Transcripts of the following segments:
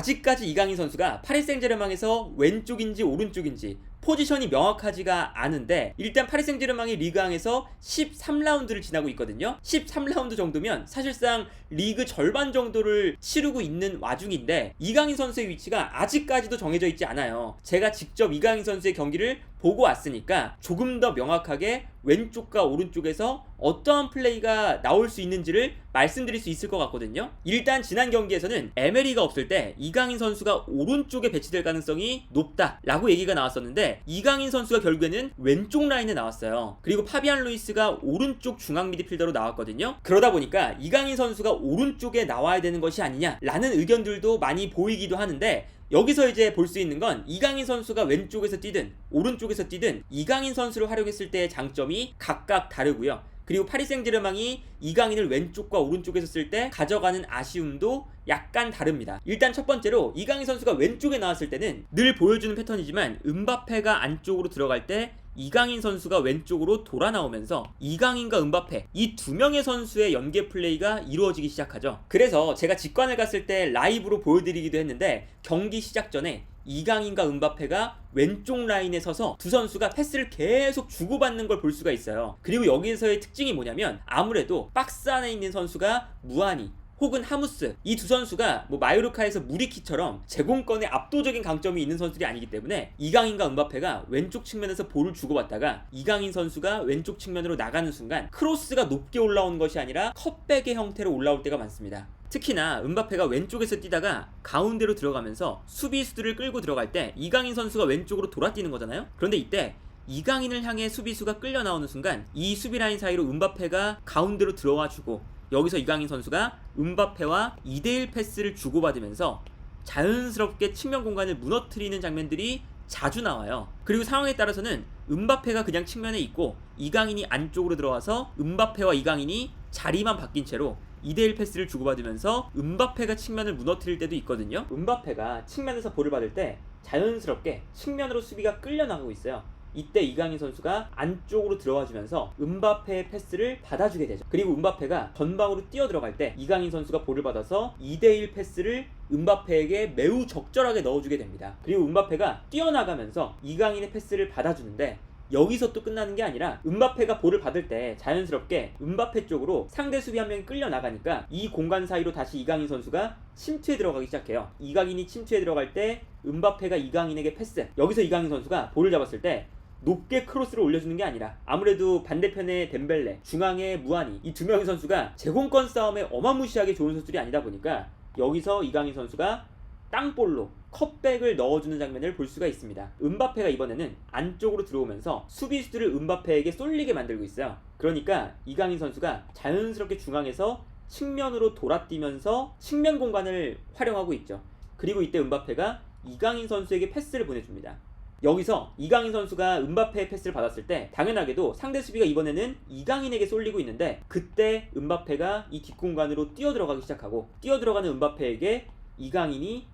아직까지 이강인 선수가 파리 생제르맹에서 왼쪽인지 오른쪽인지 포지션이 명확하지가 않은데, 일단 파리 생제르맹이 리그왕에서 13라운드를 지나고 있거든요. 13라운드 정도면 사실상 리그 절반 정도를 치르고 있는 와중인데 이강인 선수의 위치가 아직까지도 정해져 있지 않아요. 제가 직접 이강인 선수의 경기를 보고 왔으니까 조금 더 명확하게 왼쪽과 오른쪽에서 어떠한 플레이가 나올 수 있는지를 말씀드릴 수 있을 것 같거든요. 일단 지난 경기에서는 에메리가 없을 때 이강인 선수가 오른쪽에 배치될 가능성이 높다라고 얘기가 나왔었는데, 이강인 선수가 결국에는 왼쪽 라인에 나왔어요. 그리고 파비안 루이스가 오른쪽 중앙 미드필더로 나왔거든요. 그러다 보니까 이강인 선수가 오른쪽에 나와야 되는 것이 아니냐라는 의견들도 많이 보이기도 하는데, 여기서 이제 볼 수 있는 건 이강인 선수가 왼쪽에서 뛰든 오른쪽에서 뛰든 이강인 선수를 활용했을 때의 장점이 각각 다르고요. 그리고 파리 생제르맹이 이강인을 왼쪽과 오른쪽에서 쓸 때 가져가는 아쉬움도 약간 다릅니다. 일단 첫 번째로 이강인 선수가 왼쪽에 나왔을 때는 늘 보여주는 패턴이지만 음바페가 안쪽으로 들어갈 때 이강인 선수가 왼쪽으로 돌아 나오면서 이강인과 음바페 이 두 명의 선수의 연계 플레이가 이루어지기 시작하죠. 그래서 제가 직관을 갔을 때 라이브로 보여드리기도 했는데, 경기 시작 전에 이강인과 음바페가 왼쪽 라인에 서서 두 선수가 패스를 계속 주고받는 걸 볼 수가 있어요. 그리고 여기서의 특징이 뭐냐면, 아무래도 박스 안에 있는 선수가 무하니 혹은 하무스, 이 두 선수가 마요르카에서 무리키처럼 제공권에 압도적인 강점이 있는 선수들이 아니기 때문에 이강인과 음바페가 왼쪽 측면에서 볼을 주고받다가 이강인 선수가 왼쪽 측면으로 나가는 순간 크로스가 높게 올라오는 것이 아니라 컵백의 형태로 올라올 때가 많습니다. 특히나 음바페가 왼쪽에서 뛰다가 가운데로 들어가면서 수비수들을 끌고 들어갈 때 이강인 선수가 왼쪽으로 돌아뛰는 거잖아요. 그런데 이때 이강인을 향해 수비수가 끌려 나오는 순간 이 수비 라인 사이로 음바페가 가운데로 들어와주고, 여기서 이강인 선수가 음바페와 2대1 패스를 주고받으면서 자연스럽게 측면 공간을 무너뜨리는 장면들이 자주 나와요. 그리고 상황에 따라서는 음바페가 그냥 측면에 있고 이강인이 안쪽으로 들어와서 음바페와 이강인이 자리만 바뀐 채로 2대1 패스를 주고받으면서 음바페가 측면을 무너뜨릴 때도 있거든요. 음바페가 측면에서 볼을 받을 때 자연스럽게 측면으로 수비가 끌려나가고 있어요. 이때 이강인 선수가 안쪽으로 들어와주면서 음바페의 패스를 받아주게 되죠. 그리고 음바페가 전방으로 뛰어 들어갈 때 이강인 선수가 볼을 받아서 2대1 패스를 음바페에게 매우 적절하게 넣어주게 됩니다. 그리고 음바페가 뛰어나가면서 이강인의 패스를 받아주는데, 여기서 또 끝나는 게 아니라 음바페가 볼을 받을 때 자연스럽게 음바페 쪽으로 상대 수비 한 명이 끌려 나가니까 이 공간 사이로 다시 이강인 선수가 침투에 들어가기 시작해요. 이강인이 침투에 들어갈 때 음바페가 이강인에게 패스, 여기서 이강인 선수가 볼을 잡았을 때 높게 크로스를 올려주는 게 아니라, 아무래도 반대편의 덴벨레, 중앙의 무하니, 이 두 명의 선수가 제공권 싸움에 어마무시하게 좋은 선수들이 아니다 보니까 여기서 이강인 선수가 땅볼로 컵백을 넣어주는 장면을 볼 수가 있습니다. 음바페가 이번에는 안쪽으로 들어오면서 수비수들을 음바페에게 쏠리게 만들고 있어요. 그러니까 이강인 선수가 자연스럽게 중앙에서 측면으로 돌아뛰면서 측면 공간을 활용하고 있죠. 그리고 이때 음바페가 이강인 선수에게 패스를 보내줍니다. 여기서 이강인 선수가 음바페의 패스를 받았을 때 당연하게도 상대 수비가 이번에는 이강인에게 쏠리고 있는데, 그때 음바페가 이 뒷공간으로 뛰어들어가기 시작하고, 뛰어들어가는 음바페에게 이강인이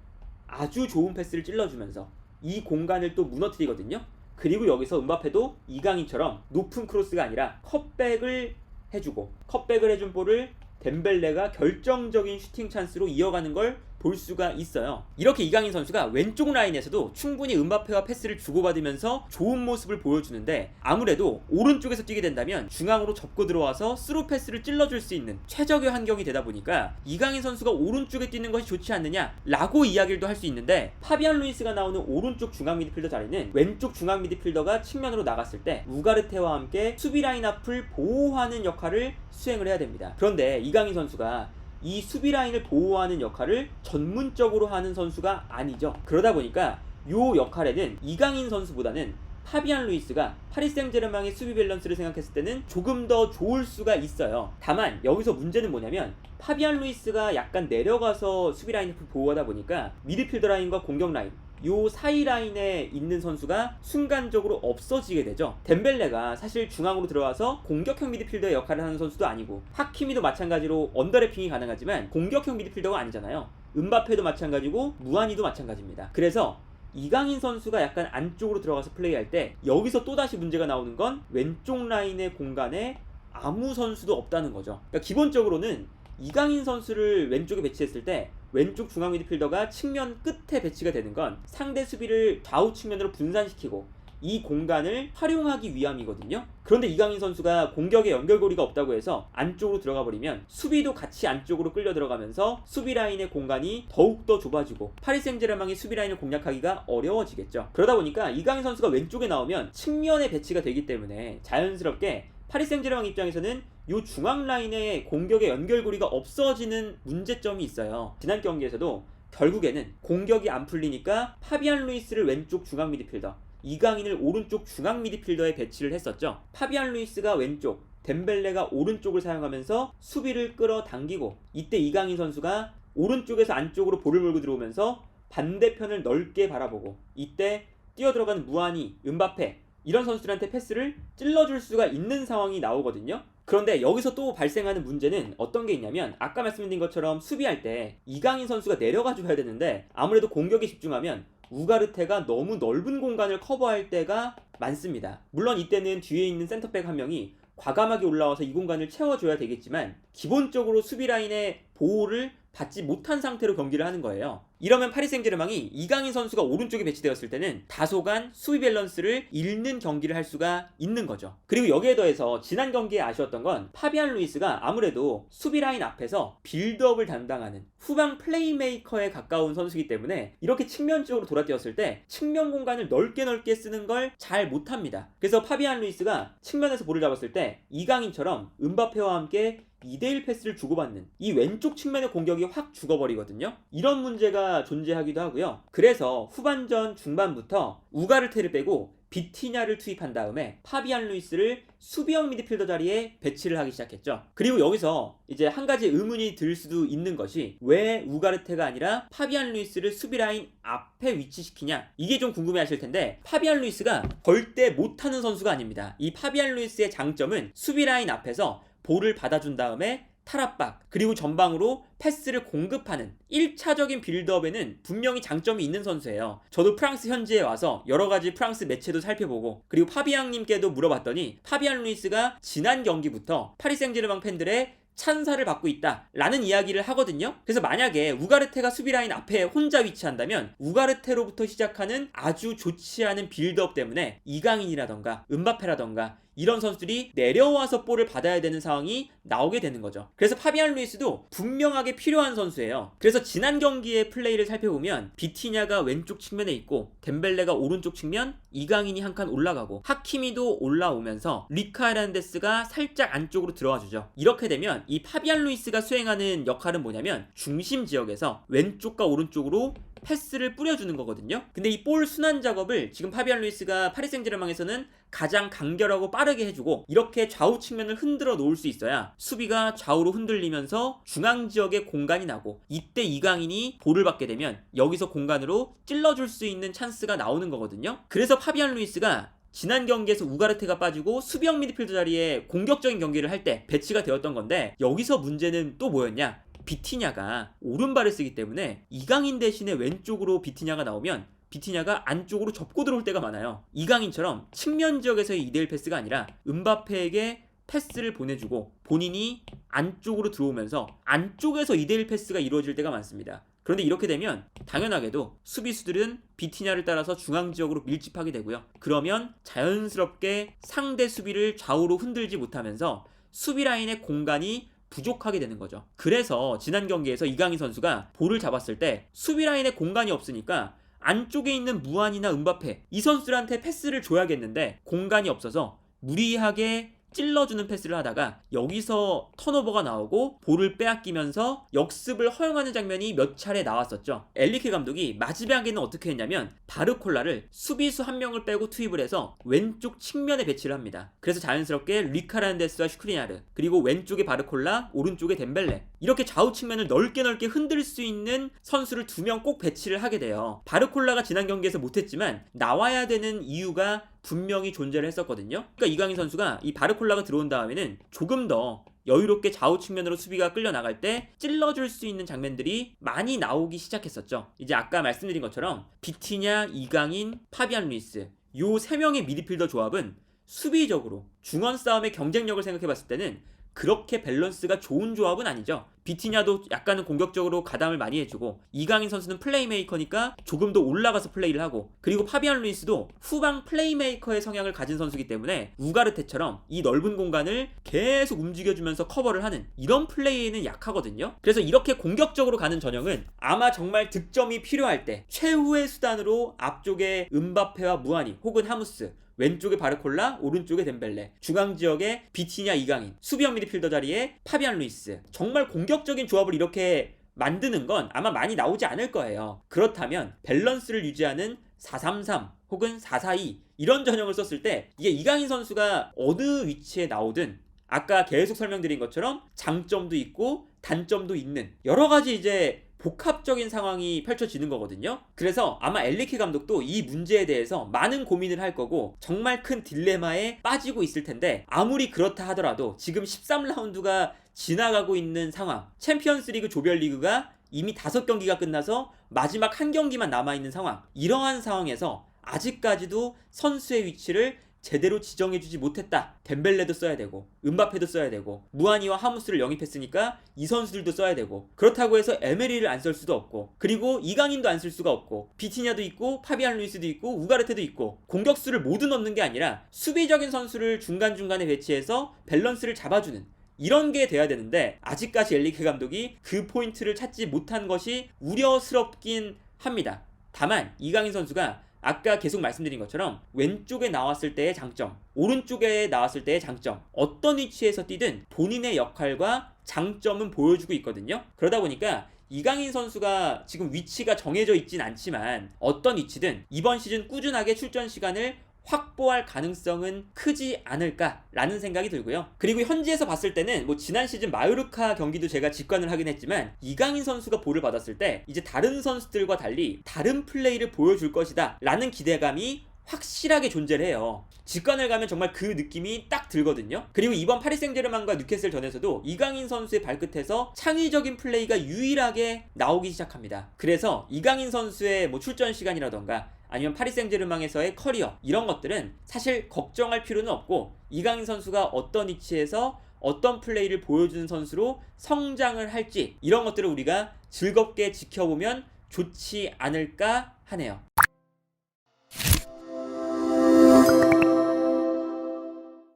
아주 좋은 패스를 찔러주면서 이 공간을 또 무너뜨리거든요. 그리고 여기서 음바페도 이강인처럼 높은 크로스가 아니라 컵백을 해주고, 컵백을 해준 볼을 덴벨레가 결정적인 슈팅 찬스로 이어가는 걸 볼 수가 있어요. 이렇게 이강인 선수가 왼쪽 라인에서도 충분히 음바페와 패스를 주고받으면서 좋은 모습을 보여주는데, 아무래도 오른쪽에서 뛰게 된다면 중앙으로 접고 들어와서 스루 패스를 찔러줄 수 있는 최적의 환경이 되다 보니까 이강인 선수가 오른쪽에 뛰는 것이 좋지 않느냐라고 이야기를 할 수 있는데, 파비안 루이스가 나오는 오른쪽 중앙 미드필더 자리는 왼쪽 중앙 미드필더가 측면으로 나갔을 때 우가르테와 함께 수비 라인 앞을 보호하는 역할을 수행을 해야 됩니다. 그런데 이강인 선수가 이 수비 라인을 보호하는 역할을 전문적으로 하는 선수가 아니죠. 그러다 보니까 이 역할에는 이강인 선수보다는 파비안 루이스가 파리 생제르맹의 수비 밸런스를 생각했을 때는 조금 더 좋을 수가 있어요. 다만 여기서 문제는 뭐냐면, 파비안 루이스가 약간 내려가서 수비 라인을 보호하다 보니까 미드필더 라인과 공격 라인, 요 사이 라인에 있는 선수가 순간적으로 없어지게 되죠. 덴벨레가 사실 중앙으로 들어와서 공격형 미드필더의 역할을 하는 선수도 아니고, 하키미도 마찬가지로 언더래핑이 가능하지만 공격형 미드필더가 아니잖아요. 음바페도 마찬가지고 무하니도 마찬가지입니다. 그래서 이강인 선수가 약간 안쪽으로 들어가서 플레이할 때 여기서 또다시 문제가 나오는 건 왼쪽 라인의 공간에 아무 선수도 없다는 거죠. 그러니까 기본적으로는 이강인 선수를 왼쪽에 배치했을 때 왼쪽 중앙 미드필더가 측면 끝에 배치가 되는 건 상대 수비를 좌우 측면으로 분산시키고 이 공간을 활용하기 위함이거든요. 그런데 이강인 선수가 공격에 연결고리가 없다고 해서 안쪽으로 들어가 버리면 수비도 같이 안쪽으로 끌려 들어가면서 수비 라인의 공간이 더욱더 좁아지고 파리 생제르맹의 수비 라인을 공략하기가 어려워지겠죠. 그러다 보니까 이강인 선수가 왼쪽에 나오면 측면에 배치가 되기 때문에 자연스럽게 파리 생제르맹 입장에서는 이 중앙 라인의 공격의 연결고리가 없어지는 문제점이 있어요. 지난 경기에서도 결국에는 공격이 안 풀리니까 파비안 루이스를 왼쪽 중앙 미드필더, 이강인을 오른쪽 중앙 미드필더에 배치를 했었죠. 파비안 루이스가 왼쪽, 덴벨레가 오른쪽을 사용하면서 수비를 끌어당기고, 이때 이강인 선수가 오른쪽에서 안쪽으로 볼을 몰고 들어오면서 반대편을 넓게 바라보고, 이때 뛰어들어가는 무아니, 음바페 이런 선수들한테 패스를 찔러줄 수가 있는 상황이 나오거든요. 그런데 여기서 또 발생하는 문제는 어떤 게 있냐면, 아까 말씀드린 것처럼 수비할 때 이강인 선수가 내려가 줘야 되는데 아무래도 공격에 집중하면 우가르테가 너무 넓은 공간을 커버할 때가 많습니다. 물론 이때는 뒤에 있는 센터백 한 명이 과감하게 올라와서 이 공간을 채워줘야 되겠지만 기본적으로 수비 라인의 보호를 받지 못한 상태로 경기를 하는 거예요. 이러면 파리 생제르맹이 이강인 선수가 오른쪽에 배치되었을 때는 다소간 수비 밸런스를 잃는 경기를 할 수가 있는 거죠. 그리고 여기에 더해서 지난 경기에 아쉬웠던 건 파비안 루이스가 아무래도 수비 라인 앞에서 빌드업을 담당하는 후방 플레이메이커에 가까운 선수이기 때문에 이렇게 측면 쪽으로 돌아뛰었을 때 측면 공간을 넓게 쓰는 걸 잘 못합니다. 그래서 파비안 루이스가 측면에서 볼을 잡았을 때 이강인처럼 음바페와 함께 2대1 패스를 주고받는 이 왼쪽 측면의 공격이 확 죽어버리거든요. 이런 문제가 존재하기도 하고요. 그래서 후반전 중반부터 우가르테를 빼고 비티냐를 투입한 다음에 파비안 루이스를 수비형 미드필더 자리에 배치를 하기 시작했죠. 그리고 여기서 이제 한 가지 의문이 들 수도 있는 것이, 왜 우가르테가 아니라 파비안 루이스를 수비 라인 앞에 위치시키냐, 이게 좀 궁금해 하실 텐데, 파비안 루이스가 절대 못하는 선수가 아닙니다. 이 파비안 루이스의 장점은 수비 라인 앞에서 볼을 받아준 다음에 탈압박, 그리고 전방으로 패스를 공급하는 1차적인 빌드업에는 분명히 장점이 있는 선수예요. 저도 프랑스 현지에 와서 여러가지 프랑스 매체도 살펴보고, 그리고 파비앙님께도 물어봤더니 파비안 루이스가 지난 경기부터 파리 생제르맹 팬들의 찬사를 받고 있다 라는 이야기를 하거든요. 그래서 만약에 우가르테가 수비라인 앞에 혼자 위치한다면 우가르테로부터 시작하는 아주 좋지 않은 빌드업 때문에 이강인이라던가 음바페라던가 이런 선수들이 내려와서 볼을 받아야 되는 상황이 나오게 되는 거죠. 그래서 파비안 루이스도 분명하게 필요한 선수예요. 그래서 지난 경기의 플레이를 살펴보면 비티냐가 왼쪽 측면에 있고 덴벨레가 오른쪽 측면, 이강인이 한 칸 올라가고 하키미도 올라오면서 리카 헤란데스가 살짝 안쪽으로 들어와 주죠. 이렇게 되면 이 파비안 루이스가 수행하는 역할은 뭐냐면 중심 지역에서 왼쪽과 오른쪽으로 패스를 뿌려주는 거거든요. 근데 이 볼 순환 작업을 지금 파비안 루이스가 파리 생제르맹에서는 가장 간결하고 빠르게 해주고, 이렇게 좌우 측면을 흔들어 놓을 수 있어야 수비가 좌우로 흔들리면서 중앙 지역에 공간이 나고, 이때 이강인이 볼을 받게 되면 여기서 공간으로 찔러줄 수 있는 찬스가 나오는 거거든요. 그래서 파비안 루이스가 지난 경기에서 우가르테가 빠지고 수비형 미드필더 자리에 공격적인 경기를 할 때 배치가 되었던 건데, 여기서 문제는 또 뭐였냐? 비티냐가 오른발을 쓰기 때문에 이강인 대신에 왼쪽으로 비티냐가 나오면 비티냐가 안쪽으로 접고 들어올 때가 많아요. 이강인처럼 측면 지역에서의 2대1 패스가 아니라 음바페에게 패스를 보내주고 본인이 안쪽으로 들어오면서 안쪽에서 2대1 패스가 이루어질 때가 많습니다. 그런데 이렇게 되면 당연하게도 수비수들은 비티냐를 따라서 중앙 지역으로 밀집하게 되고요. 그러면 자연스럽게 상대 수비를 좌우로 흔들지 못하면서 수비 라인의 공간이 부족하게 되는 거죠. 그래서 지난 경기에서 이강인 선수가 볼을 잡았을 때 수비 라인에 공간이 없으니까 안쪽에 있는 무안이나 음바페 이 선수들한테 패스를 줘야겠는데 공간이 없어서 무리하게 찔러주는 패스를 하다가 여기서 턴오버가 나오고 볼을 빼앗기면서 역습을 허용하는 장면이 몇 차례 나왔었죠. 엘리케 감독이 마지막에는 어떻게 했냐면 바르콜라를 수비수 한 명을 빼고 투입을 해서 왼쪽 측면에 배치를 합니다. 그래서 자연스럽게 리카란데스와 슈크리나르, 그리고 왼쪽에 바르콜라, 오른쪽에 덴벨레, 이렇게 좌우 측면을 넓게 흔들 수 있는 선수를 2명 꼭 배치를 하게 돼요. 바르콜라가 지난 경기에서 못했지만 나와야 되는 이유가 분명히 존재를 했었거든요. 그러니까 이강인 선수가 이 바르콜라가 들어온 다음에는 조금 더 여유롭게 좌우 측면으로 수비가 끌려 나갈 때 찔러줄 수 있는 장면들이 많이 나오기 시작했었죠. 이제 아까 말씀드린 것처럼 비티냐, 이강인, 파비안 루이스 요 3명의 미드필더 조합은 수비적으로 중원 싸움의 경쟁력을 생각해봤을 때는 그렇게 밸런스가 좋은 조합은 아니죠. 비티냐도 약간은 공격적으로 가담을 많이 해주고, 이강인 선수는 플레이메이커니까 조금 더 올라가서 플레이를 하고, 그리고 파비안 루이스도 후방 플레이메이커의 성향을 가진 선수이기 때문에 우가르테처럼 이 넓은 공간을 계속 움직여주면서 커버를 하는 이런 플레이에는 약하거든요. 그래서 이렇게 공격적으로 가는 전형은 아마 정말 득점이 필요할 때 최후의 수단으로 앞쪽에 음바페와 무아니 혹은 하무스, 왼쪽에 바르콜라, 오른쪽에 덴벨레, 중앙지역에 비티냐, 이강인, 수비형 미드필더 자리에 파비안 루이스, 정말 공격적인 조합을 이렇게 만드는 건 아마 많이 나오지 않을 거예요. 그렇다면 밸런스를 유지하는 4-3-3 혹은 4-4-2 이런 전형을 썼을 때 이게 이강인 선수가 어느 위치에 나오든 아까 계속 설명드린 것처럼 장점도 있고 단점도 있는 여러 가지 이제 복합적인 상황이 펼쳐지는 거거든요. 그래서 아마 엘리케 감독도 이 문제에 대해서 많은 고민을 할 거고 정말 큰 딜레마에 빠지고 있을 텐데, 아무리 그렇다 하더라도 지금 13라운드가 지나가고 있는 상황, 챔피언스리그 조별리그가 이미 5경기가 끝나서 마지막 1경기만 남아있는 상황, 이러한 상황에서 아직까지도 선수의 위치를 제대로 지정해주지 못했다. 덴벨레도 써야 되고 음바페도 써야 되고 무아니와 하무스를 영입했으니까 이 선수들도 써야 되고, 그렇다고 해서 에메리를 안 쓸 수도 없고, 그리고 이강인도 안 쓸 수가 없고, 비티냐도 있고 파비안 루이스도 있고 우가르테도 있고, 공격수를 모두 넣는 게 아니라 수비적인 선수를 중간중간에 배치해서 밸런스를 잡아주는 이런 게 돼야 되는데, 아직까지 엘리케 감독이 그 포인트를 찾지 못한 것이 우려스럽긴 합니다. 다만 이강인 선수가 아까 계속 말씀드린 것처럼 왼쪽에 나왔을 때의 장점, 오른쪽에 나왔을 때의 장점, 어떤 위치에서 뛰든 본인의 역할과 장점은 보여주고 있거든요. 그러다 보니까 이강인 선수가 지금 위치가 정해져 있진 않지만 어떤 위치든 이번 시즌 꾸준하게 출전 시간을 확보할 가능성은 크지 않을까라는 생각이 들고요. 그리고 현지에서 봤을 때는 뭐 지난 시즌 마요르카 경기도 제가 직관을 하긴 했지만 이강인 선수가 볼을 받았을 때 이제 다른 선수들과 달리 다른 플레이를 보여줄 것이다 라는 기대감이 확실하게 존재를 해요. 직관을 가면 정말 그 느낌이 딱 들거든요. 그리고 이번 파리 생제르맹과 뉴캐슬 전에서도 이강인 선수의 발끝에서 창의적인 플레이가 유일하게 나오기 시작합니다. 그래서 이강인 선수의 뭐 출전 시간이라던가 아니면 파리 생제르맹에서의 커리어, 이런 것들은 사실 걱정할 필요는 없고, 이강인 선수가 어떤 위치에서 어떤 플레이를 보여주는 선수로 성장을 할지 이런 것들을 우리가 즐겁게 지켜보면 좋지 않을까 하네요.